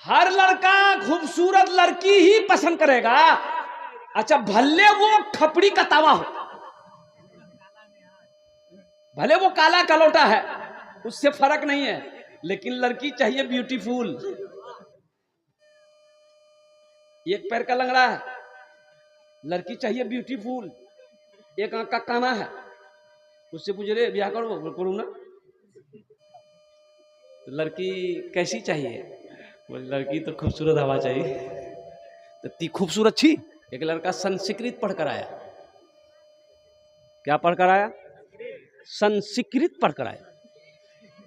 हर लड़का खूबसूरत लड़की ही पसंद करेगा। अच्छा, भले वो खपड़ी का तवा हो, भले वो काला कलोटा है, उससे फर्क नहीं है, लेकिन लड़की चाहिए ब्यूटीफुल। एक पैर का लंगड़ा है, लड़की चाहिए ब्यूटीफुल। एक आंख का काना है, उससे पूछ रहे ब्याह करो, करूँ ना। तो लड़की कैसी चाहिए? बोले लड़की तो खूबसूरत हवा चाहिए। तो ती खूबसूरत छी। एक लड़का संस्कृत पढ़कर आया। क्या पढ़कर आया? संस्कृत पढ़कर आया।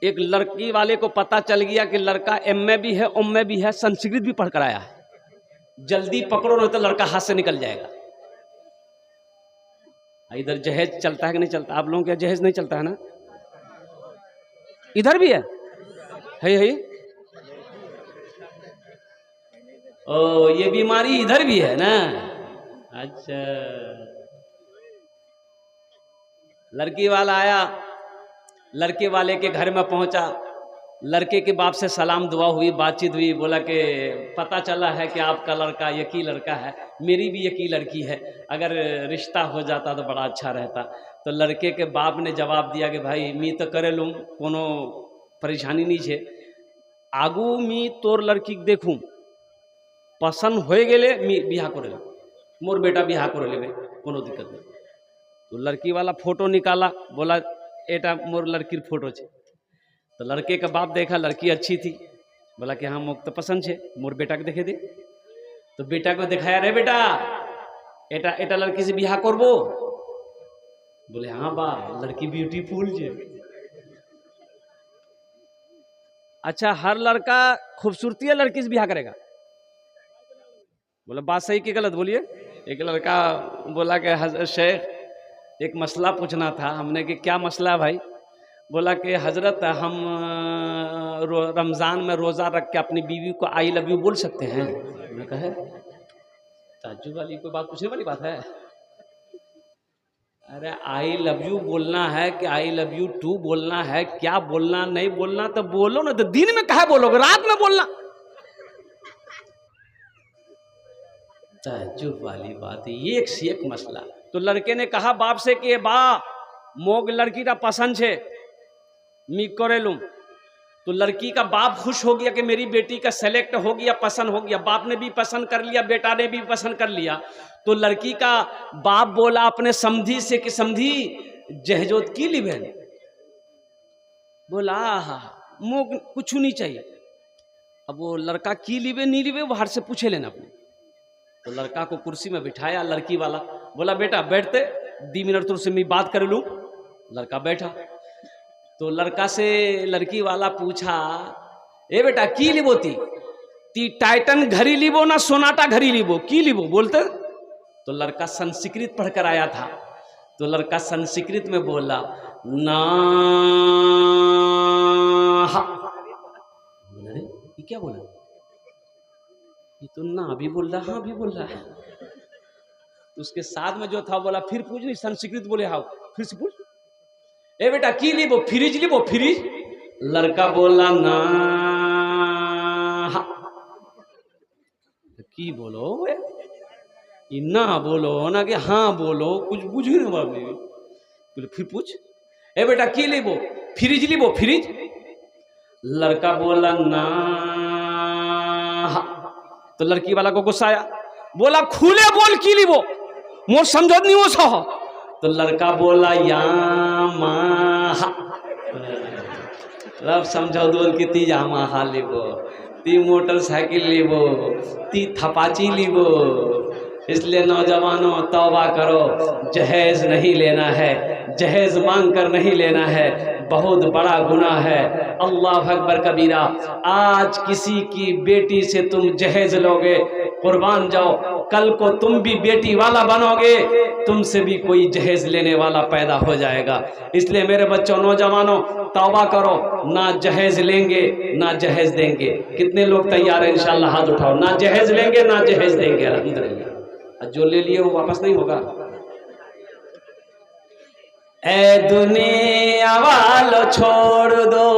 एक लड़की वाले को पता चल गया कि लड़का एमए भी है, उम्मे भी है, संस्कृत भी पढ़कर आया है। जल्दी पकड़ो नहीं तो लड़का हाथ से निकल जाएगा। इधर जहेज चलता है कि नहीं चलता? आप लोगों के जहेज नहीं चलता है ना? इधर भी है। ओ, ये बीमारी इधर भी है ना? अच्छा। लड़की वाला आया, लड़के वाले के घर में पहुंचा, लड़के के बाप से सलाम दुआ हुई, बातचीत हुई। बोला कि पता चला है कि आपका लड़का एक ही लड़का है, मेरी भी एक ही लड़की है, अगर रिश्ता हो जाता तो बड़ा अच्छा रहता। तो लड़के के बाप ने जवाब दिया कि भाई मी तो करे लूँ, कोनो परेशानी नहीं है, आगू मी तोर लड़की देखूँ, पसंद हो गेले मी बिहा करे, मोर बेटा बिहा करे लेबे, कोनो दिक्कत नहीं। तो लड़की वाला फोटो निकाला, बोला एटा मोर लड़की फोटो छे। तो लड़के का बाप देखा लड़की अच्छी थी, बोला कि हाँ मोक तो पसंद है, मोर बेटा के देखे दे। तो बेटा को दिखाया, रे बेटा एटा एटा लड़की से बिहा करबो? बोले हाँ बा, लड़की ब्यूटीफुल है। अच्छा, हर लड़का खूबसूरती है लड़की से बिहा करेगा? बोला बात सही कि गलत बोलिए। एक लड़का बोला कि शेख एक मसला पूछना था। हमने कि क्या मसला है भाई? बोला कि हजरत हम रमज़ान में रोज़ा रख के अपनी बीवी को आई लव यू बोल सकते हैं? मैंने कहा ताज्जुब वाली कोई बात पूछने वाली बात है? अरे आई लव यू बोलना है कि आई लव यू टू बोलना है? क्या बोलना नहीं बोलना तो बोलो ना। तो दिन में कहा बोलोगे, रात में बोलना? ताज्जुब वाली बात है, एक से एक मसला। तो लड़के ने कहा बाप से कि बा मोग लड़की का पसंद है, मी करे लूं। तो लड़की का बाप खुश हो गया कि मेरी बेटी का सेलेक्ट हो गया, पसंद हो गया। बाप ने भी पसंद कर लिया, बेटा ने भी पसंद कर लिया। तो लड़की का बाप बोला अपने समधी से कि समधी जहजोत की ली बहन। बोला हाँ मोग कुछ नहीं चाहिए। अब वो लड़का की लीवे नहीं लीवे बाहर से पूछे लेना अपने। तो लड़का को कुर्सी में बिठाया लड़की वाला, बोला बेटा बैठते 2 मिनट तुझसे मैं बात कर लूं। लड़का बैठा। तो लड़का से लड़की वाला पूछा, ए बेटा की लिबो ती टाइटन घड़ी लिबो ना सोनाटा घड़ी लिबो, की लिबो बोलते? तो लड़का संस्कृत पढ़कर आया था। तो लड़का संस्कृत में बोला ना। बोला रे ये क्या बोला? ये तो ना भी बोल रहा, हाँ भी बोल रहा है। तो उसके साथ में जो था बोला फिर पूछ नहीं, संस्कृत बोले हाँ फिर से पूछ। ए बेटा की लीबो? Fridge लीबो, fridge? लड़का बोला ना। की बोलो ये ना बोलो ना कि हाँ बोलो, कुछ बुझी ना बाबू। बोले फिर पूछ। ए बेटा की लीबो? Fridge लीबो, fridge? लड़का बोला ना। तो लड़की वाला को गुस्सा आया, बोला खुले बोल की लीबो, मोर समझो नहीं हो सो। तो लड़का बोला या रब समझो दोल की ती यामाहा लीबो, ती मोटरसाइकिल लीबो, ती थपाची लीबो। इसलिए नौजवानों तौबा करो, जहेज नहीं लेना है, जहेज मांग कर नहीं लेना है, बहुत बड़ा गुनाह है। अल्लाह अकबर कबीरा। आज किसी की बेटी से तुम जहेज लोगे, कुर्बान जाओ, कल को तुम भी बेटी वाला बनोगे, तुमसे भी कोई जहेज लेने वाला पैदा हो जाएगा। इसलिए मेरे बच्चों नौजवानों तौबा करो, ना जहेज लेंगे ना जहेज देंगे। कितने लोग तैयार हैं? इंशाल्लाह हाथ उठाओ। ना जहेज लेंगे ना जहेज देंगे। अल्हम्दुलिल्लाह। जो ले लिए वो वापस नहीं होगा। ए दुनिया वालों छोड़ दो,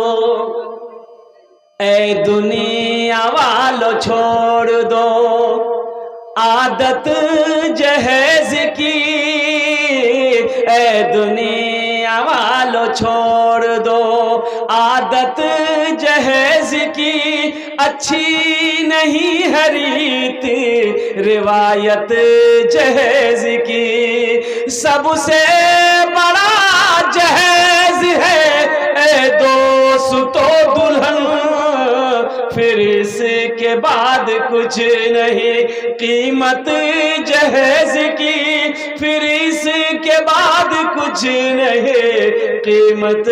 ए दुनिया वालों वालों छोड़ दो आदत जहेज की, ए दुनिया वालों छोड़ दो आदत जहेज की, अच्छी नहीं है रीत रिवायत जहेज की। सबसे बड़ा जहेज है ए दोस्तों दुल्हन, फिर इसके बाद कुछ नहीं कीमत जहेज की, फिर इसके बाद कुछ नहीं कीमत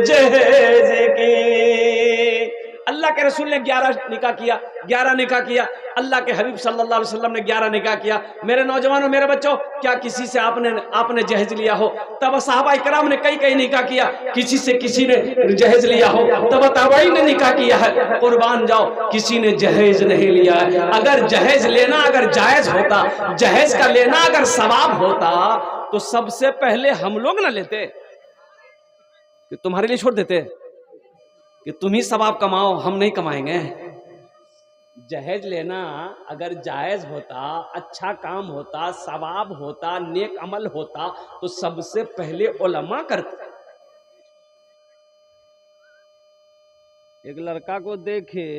जहेज की। अल्लाह के रसूल ने 11 निकाह किया, 11 निकाह किया। अल्लाह के हबीब सल्लल्लाहु अलैहि वसल्लम ने 11 निकाह किया। मेरे नौजवानों, मेरे बच्चों, क्या किसी से आपने जहेज लिया हो? तब सहाबा इकराम ने कई निकाह किया, किसी से किसी ने जहेज लिया हो? तब ताबई ने निकाह किया है। कुर्बान जाओ, किसी ने जहेज नहीं लिया है। अगर जहेज लेना अगर जायज होता, जहेज का लेना अगर सवाब होता, तो सबसे पहले हम लोग ना लेते कि तुम्हारे लिए छोड़ देते कि तुम ही सवाब कमाओ, हम नहीं कमाएंगे। जहेज लेना अगर जायज होता, अच्छा काम होता, सवाब होता, नेक अमल होता, तो सबसे पहले उलमा करते। एक लड़का को देखे,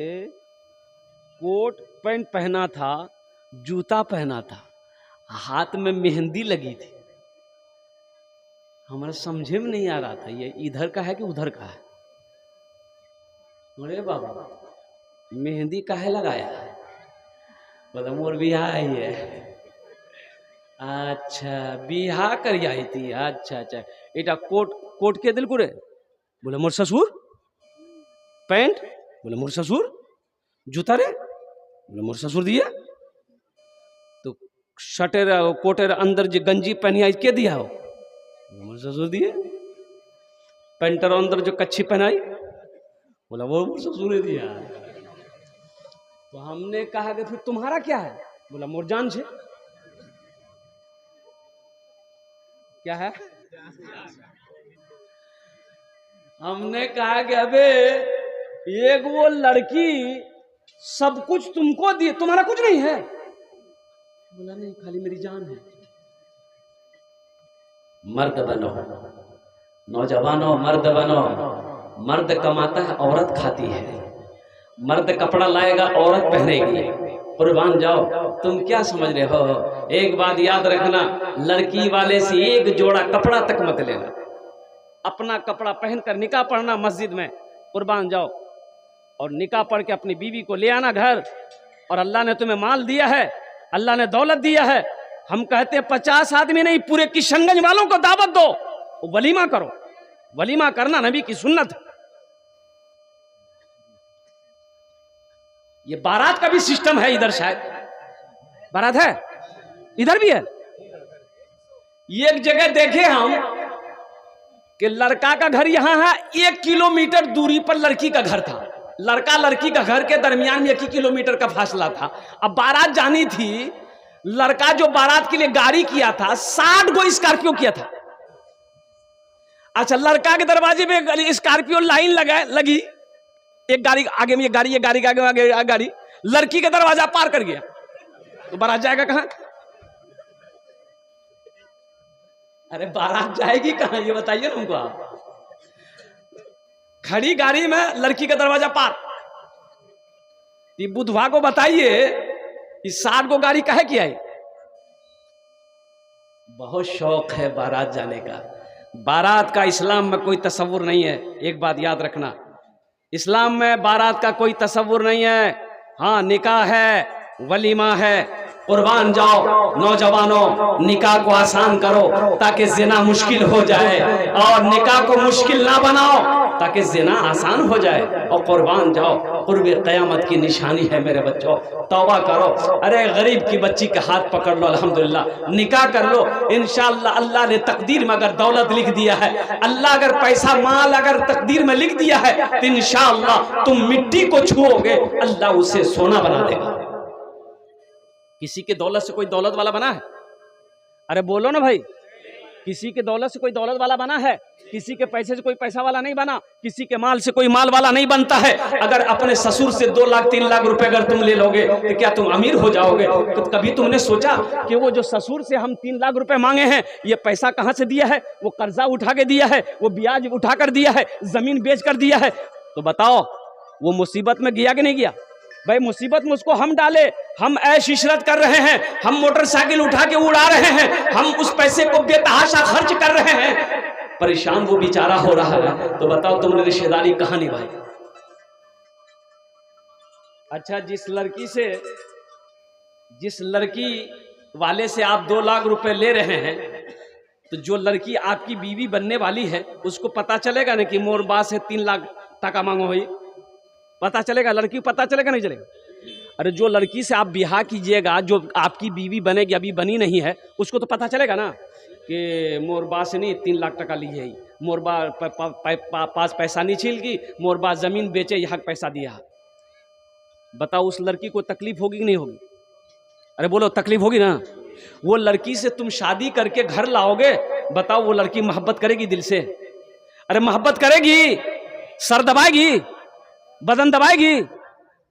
कोट पैंट पहना था, जूता पहना था, हाथ में मेहंदी लगी थी। हमारे समझे में नहीं आ रहा था ये इधर का है कि उधर का है। अरे बाबा, मेहंदी काहे लगाया? बोला मोर बियाह है। अच्छा, बियाह कर आई थी? अच्छा अच्छा, एटा कोट के दिल कुरे? बोले मोर ससुर। पैंट? बोले मोर ससुर। जूता रे? बोले मोर ससुर दिया। तो शर्टेर कोटेर अंदर जो गंजी पहनी आई के दिया हो? मोर ससुर दिए। पैंटर अंदर जो कच्छी पहनाई, बोला वो मोर ससुर ने दिया। तो हमने कहा कि फिर तुम्हारा क्या है? बोला मोर जान छे। क्या है? हमने कहा कि अबे एक वो लड़की सब कुछ तुमको दी, तुम्हारा कुछ नहीं है? बोला नहीं, खाली मेरी जान है। मर्द बनो नौजवानों, मर्द बनो। मर्द कमाता है, औरत खाती है। मर्द कपड़ा लाएगा, औरत पहनेगी। कुर्बान जाओ, तुम क्या समझ रहे हो? एक बात याद रखना, लड़की वाले से एक जोड़ा कपड़ा तक मत लेना। अपना कपड़ा पहनकर निकाह पढ़ना मस्जिद में। कुर्बान जाओ, और निकाह पढ़ के अपनी बीवी को ले आना घर। और अल्लाह ने तुम्हें माल दिया है, अल्लाह ने दौलत दिया है। हम कहते हैं 50 आदमी नहीं, पूरे किशनगंज वालों को दावत दो, वलीमा करो। वलीमा करना नबी की सुन्नत है। ये बारात का भी सिस्टम है इधर, शायद बारात है इधर भी है। एक जगह देखे हम कि लड़का का घर यहां है, 1 किलोमीटर दूरी पर लड़की का घर था। लड़का लड़की का घर के दरमियान में 1 किलोमीटर का फासला था। अब बारात जानी थी, लड़का जो बारात के लिए गाड़ी किया था 60 गो स्कॉर्पियो किया था। अच्छा, लड़का के दरवाजे में स्कॉर्पियो लाइन लगी, एक गाड़ी आगे में, ये गाड़ी के आगे गाड़ी, लड़की का दरवाजा पार कर गया, तो बारात जाएगा कहां? अरे बारात जाएगी कहां, ये बताइए ना हमको आप। खड़ी गाड़ी में लड़की का दरवाजा पार। ये बुधवार को बताइए, इस 60 को गाड़ी काहे किया है? बहुत शौक है बारात जाने का। बारात का इस्लाम में कोई तसव्वुर नहीं है। एक बात याद रखना, इस्लाम में बारात का कोई तसव्वुर नहीं है। हाँ, निकाह है, वलीमा है। कुर्बान जाओ नौजवानों, निकाह को आसान करो ताकि जिना मुश्किल हो जाए, और निकाह को मुश्किल ना बनाओ ताकि जिना आसान हो जाए। और कुर्बान जाओ, कुर्ब क़यामत की निशानी है मेरे बच्चों। तौबा करो। अरे गरीब की बच्ची का हाथ पकड़ लो, अल्हम्दुलिल्लाह, निकाह कर लो। इंशाअल्लाह अल्लाह ने तकदीर में अगर दौलत लिख दिया है, अल्लाह अगर पैसा माल अगर तकदीर में लिख दिया है, तो इंशाअल्लाह तुम मिट्टी को छुओगे, अल्लाह उसे सोना बना देगा। किसी के दौलत से कोई दौलत वाला बना है? अरे बोलो ना भाई। किसी के दौलत से कोई दौलत वाला बना है, किसी के पैसे से कोई पैसा वाला नहीं बना, किसी के माल से कोई माल वाला नहीं बनता है। अगर अपने ससुर से 2 लाख 3 लाख रुपए अगर तुम ले लोगे तो क्या तुम अमीर हो जाओगे? तो कभी तुमने सोचा कि वो जो ससुर से हम 3 लाख रुपए मांगे हैं, ये पैसा कहां से दिया है? वो कर्जा उठा के दिया है, वो ब्याज उठाकर दिया है, जमीन बेच कर दिया है। तो बताओ वो मुसीबत में गया कि नहीं गया? भाई मुसीबत में उसको हम डाले, हम ऐश इशरत कर रहे हैं, हम मोटरसाइकिल उठा के उड़ा रहे हैं, हम उस पैसे को बेतहाशा खर्च कर रहे हैं, परेशान वो बेचारा हो रहा है। तो बताओ तुमने रिश्तेदारी कहां निभाई? अच्छा, जिस लड़की वाले से आप 2 लाख रुपए ले रहे हैं, तो जो लड़की आपकी बीवी बनने वाली है उसको पता चलेगा ना कि मोर बा से 3 लाख टका मांगो भाई? पता चलेगा? लड़की को पता चलेगा नहीं चलेगा? अरे जो लड़की से आप ब्याह कीजिएगा, जो आपकी बीवी बनेगी, अभी बनी नहीं है, उसको तो पता चलेगा ना कि मोरबा से नहीं 3 लाख टका ली है, मोरबा पास पैसा नहीं छील की, मोरबा जमीन बेचे यहाँ पैसा दिया। बताओ उस लड़की को तकलीफ होगी कि नहीं होगी? अरे बोलो, तकलीफ होगी ना? वो लड़की से तुम शादी करके घर लाओगे, बताओ वो लड़की मोहब्बत करेगी दिल से? अरे मोहब्बत करेगी? सर दबाएगी, बदन दबाएगी,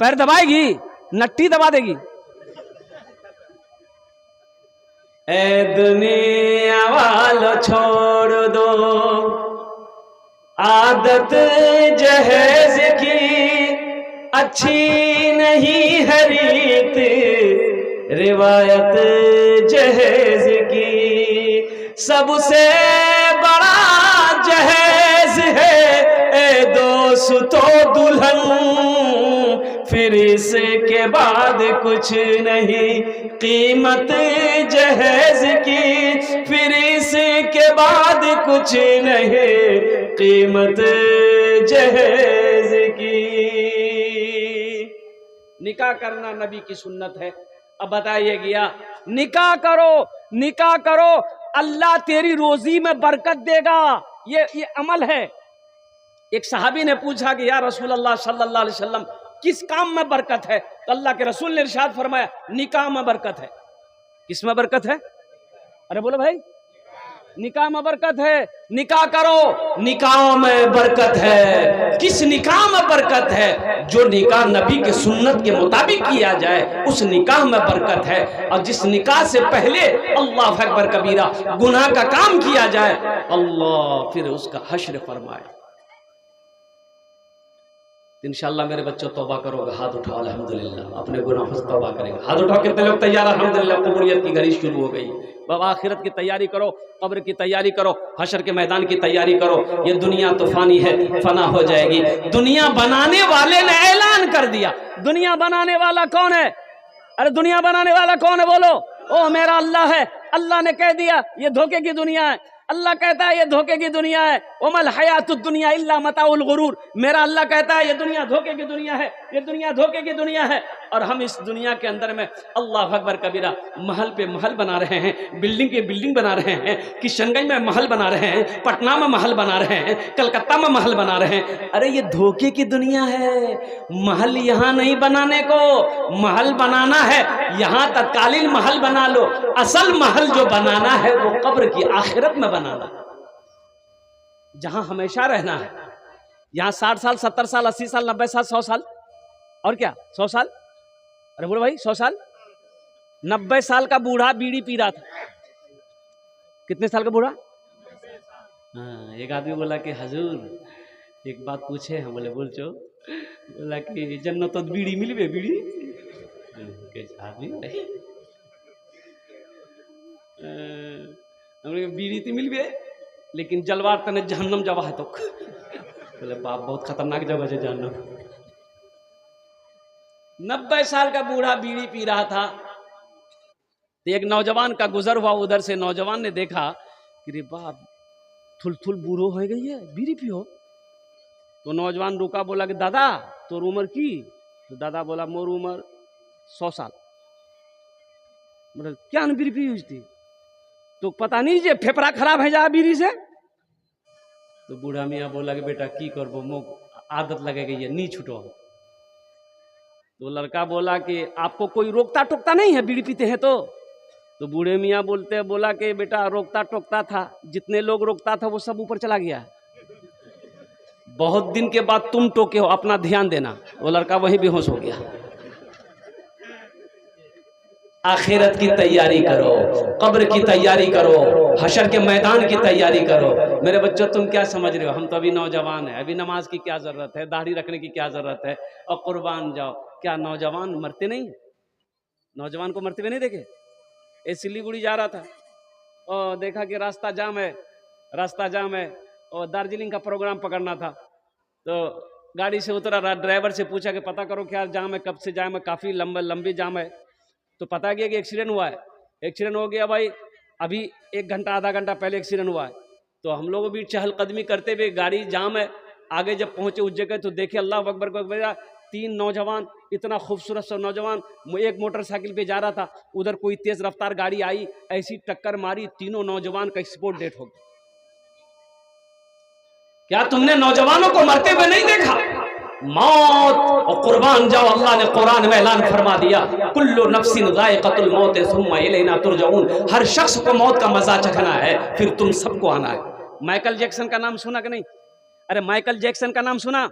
पैर दबाएगी, नट्टी दबा देगी। ए दुनिया वालों छोड़ दो आदत जहेज की, अच्छी नहीं है रीत रिवायत जहेज की। सबसे बड़ा जहेज है ए दोस्तों दुल्हन, फिर इसके बाद कुछ नहीं कीमत जहेज की, फिर इसके बाद कुछ नहीं कीमत जहेज की। निकाह करना नबी की सुन्नत है। अब बताइए गया, निकाह करो, निकाह करो, अल्लाह तेरी रोजी में बरकत देगा, ये अमल है। एक सहाबी ने पूछा कि या रसूल अल्लाह सल्लल्लाहु अलैहि वसल्लम किस काम में बरकत है? तो अल्लाह के रसूल ने इरशाद फरमाया निकाह में बरकत है। किस में बरकत है? अरे बोलो भाई, निकाह में बरकत है। निकाह करो, निकाह में बरकत है। किस निकाह में बरकत है? जो निकाह नबी के सुन्नत के मुताबिक किया जाए उस निकाह में बरकत है। और जिस निकाह से पहले अल्लाह अकबर कबीरा गुनाह का काम किया जाए, अल्लाह फिर उसका हश्र फरमाए। इंशाअल्लाह मेरे बच्चों तौबा करोगे, हाथ उठाओ अल्हम्दुलिल्लाह, अपने गुनाहों से तौबा करेंगे। हाथ उठाओ, कितने लोग तैयार? अल्हम्दुलिल्लाह, कबूलियत की घड़ी शुरू हो गई। बाबा आखिरत की तैयारी करो, कब्र की तैयारी करो, हशर के मैदान की तैयारी करो। ये दुनिया तूफानी है, फना हो जाएगी। दुनिया बनाने वाले ने ऐलान कर दिया। दुनिया बनाने वाला कौन है? अरे दुनिया बनाने वाला कौन है बोलो? ओ मेरा अल्लाह है। अल्लाह ने कह दिया ये धोखे की दुनिया है। अल्लाह कहता है ये धोखे की दुनिया है। वमल हयातुद दुनिया इल्ला मताउल गुरूर। मेरा अल्लाह कहता है ये दुनिया धोखे की दुनिया है, ये दुनिया धोखे की दुनिया है। और हम इस दुनिया के अंदर में अल्लाह अकबर कबीरा महल पे महल बना रहे हैं, बिल्डिंग पे बिल्डिंग बना रहे हैं, किशनगंज में महल बना रहे हैं, पटना में महल बना रहे हैं, कलकत्ता में महल बना रहे हैं। अरे ये धोखे की दुनिया है। महल यहाँ नहीं बनाने को, महल बनाना है यहाँ तत्कालीन महल बना लो। असल महल जो बनाना है वो कब्र की आखिरत में बनाना, जहां हमेशा रहना है। यहां 60 साल 70 साल 80 साल 90 साल 100 साल और क्या 100 साल? अरे बोलो भाई 100 साल। 90 साल का बूढ़ा बीड़ी पी रहा था। कितने साल का बूढ़ा? हाँ, एक आदमी बोला कि हजूर एक बात पूछे हम। बोले बोल चो। बोला कि जन्नत तो बीड़ी मिलबे बीड़ी आदमी बीड़ी तो मिलबे लेकिन जलवार तने जहन्नम जवा है। तो बोले बाप बहुत खतरनाक जगह है जहन्नम। 90 साल का बूढ़ा बीड़ी पी रहा था। तो एक नौजवान का गुजर हुआ उधर से। नौजवान ने देखा कि रे बाप थुल थुल बूढ़ो हो गई है, बीड़ी पियो। तो नौजवान रुका, बोला कि दादा तोर उम्र की? तो दादा बोला मोर उम्र 100 साल। मतलब क्या बीड़ी पी थी? तो पता नहीं जे फेफड़ा खराब है जा बीड़ी से। तो बूढ़ा मियाँ बोला कि बेटा की करबो, मो आदत लगे गई है, नी छूटो। तो लड़का बोला कि आपको कोई रोकता टोकता नहीं है बीड़ी पीते हैं? तो तो बूढ़े मियाँ बोला कि बेटा रोकता टोकता था, जितने लोग रोकता था वो सब ऊपर चला गया। बहुत दिन के बाद तुम टोके हो, अपना ध्यान देना। वो लड़का वहीं बेहोश हो गया। आखिरत की तैयारी करो, कब्र की तैयारी करो, हशर के मैदान की तैयारी करो। मेरे बच्चों, तुम क्या समझ रहे हो? हम तो अभी नौजवान हैं, अभी नमाज की क्या ज़रूरत है, दाढ़ी रखने की क्या ज़रूरत है, और कुर्बान जाओ। क्या नौजवान मरते नहीं? नौजवान को मरते हुए नहीं देखे? ये सिलीगुड़ी जा रहा था और देखा कि रास्ता जाम है और दार्जिलिंग का प्रोग्राम पकड़ना था। तो गाड़ी से उतरा, ड्राइवर से पूछा कि पता करो क्या जाम है, कब से जाम है, काफ़ी लंबी जाम है। तो पता किया कि एक्सीडेंट हुआ है। एक्सीडेंट हो गया भाई, अभी 1 घंटा आधा घंटा पहले एक्सीडेंट हुआ है। तो हम लोग भी चहलकदमी करते हुए, गाड़ी जाम है, आगे जब पहुंचे उस जगह तो देखे अल्लाह अकबर को, 3 नौजवान, इतना खूबसूरत सा नौजवान, एक मोटरसाइकिल पे जा रहा था, उधर कोई तेज रफ्तार गाड़ी आई, ऐसी टक्कर मारी, तीनों नौजवान का स्पॉट डेथ हो गया। क्या तुमने नौजवानों को मरते हुए नहीं देखा? मौत और कुर्बान जाओ। अल्लाह ने कुरान में ऐलान फरमा दिया, कुल्लु नफ्सिन ज़ाइक़तुल मौत सुम्मा इलैना तुरजऊन। हर शख्स को मौत का मजा चखना है, फिर तुम सबको आना है। माइकल जैक्सन का नाम सुना कि नहीं? अरे माइकल जैक्सन का नाम सुना?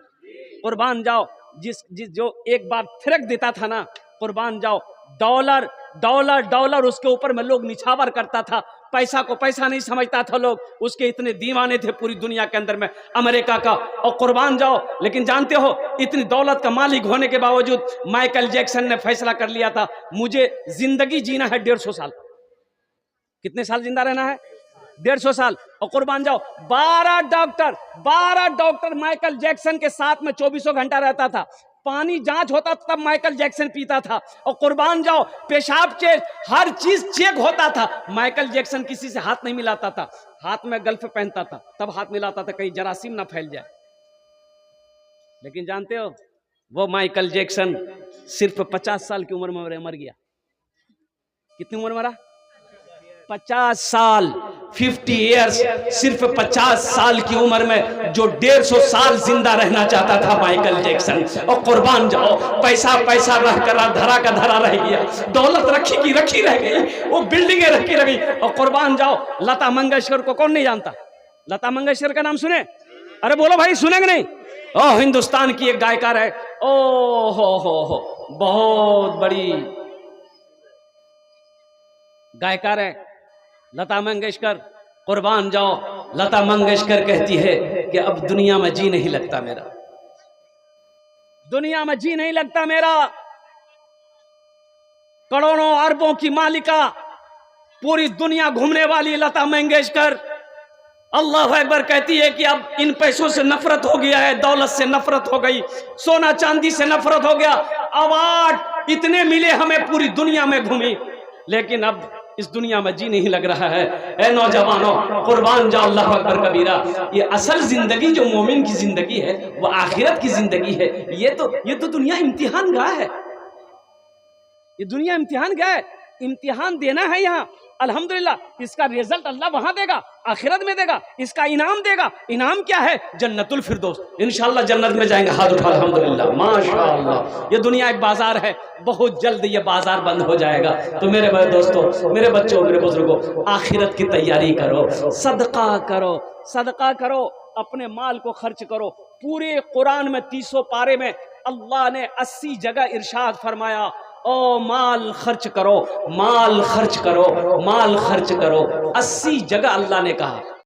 कुर्बान जाओ, जिस जो एक बार थिरक देता था ना, कुर्बान जाओ, डॉलर डॉलर डॉलर उसके ऊपर में लोग निछावर करता था। पैसा को पैसा नहीं समझता था लोग, उसके इतने दीवाने थे पूरी दुनिया के अंदर में, अमेरिका का। और कुर्बान जाओ, लेकिन जानते हो इतनी दौलत का मालिक होने के बावजूद माइकल जैक्सन ने फैसला कर लिया था, मुझे जिंदगी जीना है 150 साल। कितने साल जिंदा रहना है? 150 साल। और कुर्बान जाओ, 12 डॉक्टर माइकल जैक्सन के साथ में 24 घंटा रहता था। पानी जांच होता तब माइकल जैक्सन पीता था। और कुर्बान जाओ, पेशाब चेक, हर चीज चेक होता था। माइकल जैक्सन किसी से हाथ नहीं मिलाता था, हाथ में गल्फ पहनता था तब हाथ मिलाता था, कहीं जरासीम ना फैल जाए। लेकिन जानते हो, वो माइकल जैक्सन सिर्फ 50 साल की उम्र में मर गया। कितनी उम्र मरा? 50 साल, 50 ईयर्स। सिर्फ 50 साल की उम्र में जो 150 साल जिंदा रहना चाहता था माइकल जैक्सन। और कुर्बान जाओ, पैसा रह कर धरा का धरा रह गया, दौलत रखी की रखी रह गई, वो बिल्डिंगें रखी रह गई। और कुर्बान जाओ, लता मंगेशकर को कौन नहीं जानता? लता मंगेशकर का नाम सुने? अरे बोलो भाई, सुने कि नहीं? ओ, हिंदुस्तान की एक गायकार है, ओ हो, बहुत बड़ी गायकार है लता मंगेशकर। कुर्बान जाओ, लता मंगेशकर कहती है कि अब दुनिया में जी नहीं लगता मेरा, दुनिया में जी नहीं लगता मेरा। करोड़ों अरबों की मालिका, पूरी दुनिया घूमने वाली लता मंगेशकर अल्लाह अकबर कहती है कि अब इन पैसों से नफरत हो गया है, दौलत से नफरत हो गई, सोना चांदी से नफरत हो गया। अवार्ड इतने मिले हमें, पूरी दुनिया में घूमी, लेकिन अब इस दुनिया में जी नहीं लग रहा है। ए नौजवानों, कुर्बान जाओ, अल्लाह अकबर कबीरा। ये असल जिंदगी जो मोमिन की जिंदगी है, वो आखिरत की जिंदगी है। ये तो दुनिया इम्तिहान गाह है, ये दुनिया इम्तिहान गाह है। इम्तिहान देना है यहाँ, अल्हम्दुलिल्लाह इसका रिजल्ट अल्लाह वहां देगा, आखिरत में देगा, इसका इनाम देगा। इनाम क्या है? जन्नतुल फिरदौस। इंशाअल्लाह जन्नत में जाएंगे, हाथ उठा अल्हम्दुलिल्लाह, माशाअल्लाह। ये दुनिया एक बाजार है, बहुत जल्द ये बाजार बंद हो जाएगा। तो मेरे बड़े दोस्तों, मेरे बच्चों, मेरे बुजुर्गों, आखिरत की तैयारी करो, सदका करो, अपने माल को खर्च करो। पूरे कुरान में 30 पारे में अल्लाह ने 80 जगह इरशाद फरमाया, ओ माल खर्च करो, माल खर्च करो, माल खर्च करो। 80 जगह अल्लाह ने कहा।